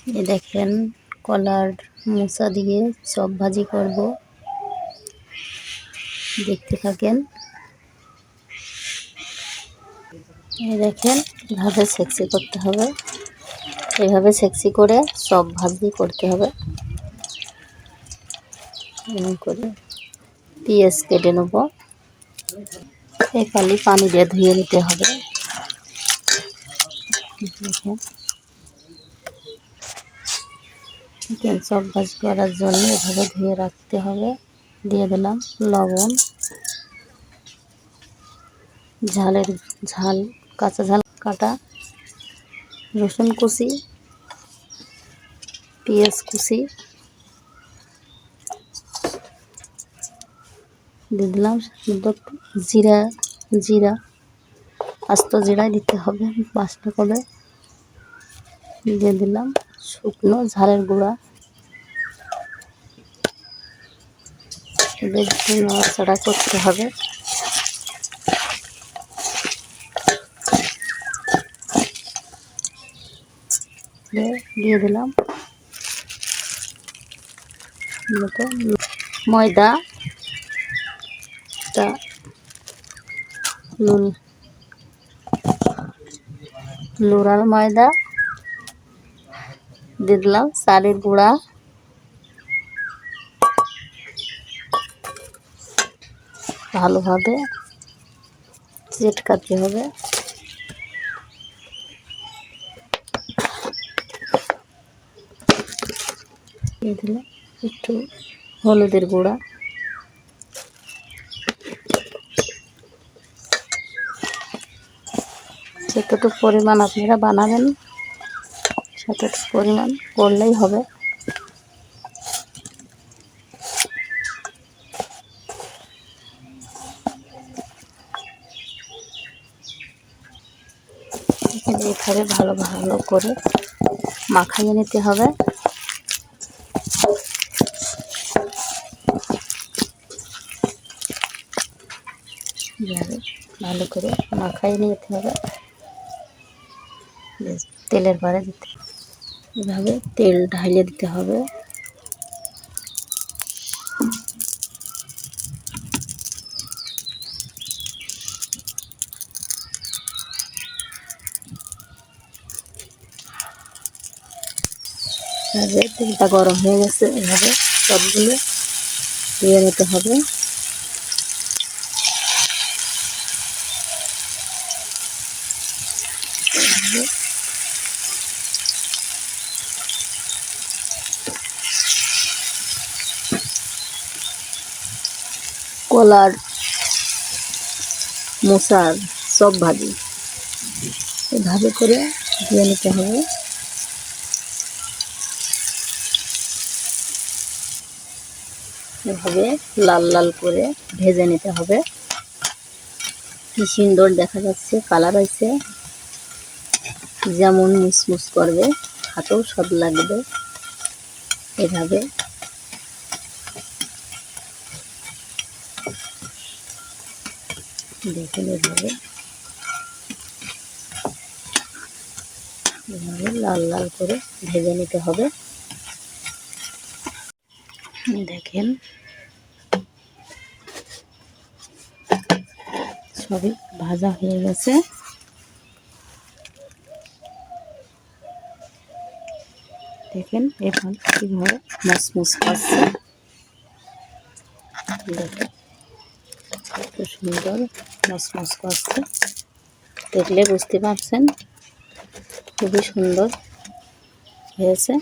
এই দেখেন কলার মোচা দিয়ে চপ ভাজি করব, দেখতে থাকেন। এই দেখেন এভাবে সেকসি করতে হবে, এভাবে সেকসি করে চপ ভাজি করতে হবে। এরকম করে পেঁয়াজ কেটে নেব, খালি পানি দিয়ে ধুয়ে নিতে হবে। চিকেন চপ ভাজি করার জন্য এভাবে ধুয়ে রাখতে হবে। দিয়ে দিলাম লবণ, ঝাল কাঁচা ঝাল কাটা, রসুন কুচি, পেঁয়াজ কুচি দিয়ে দিলাম। জিরা আস্ত জিরা দিতে হবে বাসটা করে। দিয়ে দিলাম শুকনো ঝালের গুঁড়া, নাড়াচাড়া করতে হবে। দিয়ে দিলাম ময়দা, লুড়ার ময়দা, দিয়ে দিলাম চালের গুঁড়া, ভালোভাবে চেটকাতে হবে। দিয়ে দিলাম একটু হলুদের গুঁড়া, যতটুকু পরিমাণ আপনারা বানাবেন ততটুকু পরিমাণ করলেই হবে। এইভাবে ভালো করে মাখাইয়ে নিতে হবে। ভালো করে মাখাইয়ে নিতে হবে। তেলের পরে দিতে এভাবে তেল ঢালিয়ে দিতে হবে। তেলটা গরম হয়ে গেছে, এভাবে সবগুলো দিয়ে নিতে হবে। কলার মোচার চপ ভাজি এভাবে করে দিয়ে নিতে হবে। এভাবে লাল লাল করে ভেজে নিতে হবে। কি সুন্দর দেখা যাচ্ছে, কালার হয়েছে, যেমন মুসমুস করবে হাতেও স্বাদ লাগবে। এভাবে দেখুন, এভাবে লাল লাল করে ভেজে নিতে হবে। দেখেন সবই ভাজা হয়ে গেছে। দেখেন এখন কীভাবে মচমচ করছে, দেখেন কত সুন্দর মচমচ করছে। দেখলে বুঝতে পারছেন খুবই সুন্দর হয়েছে।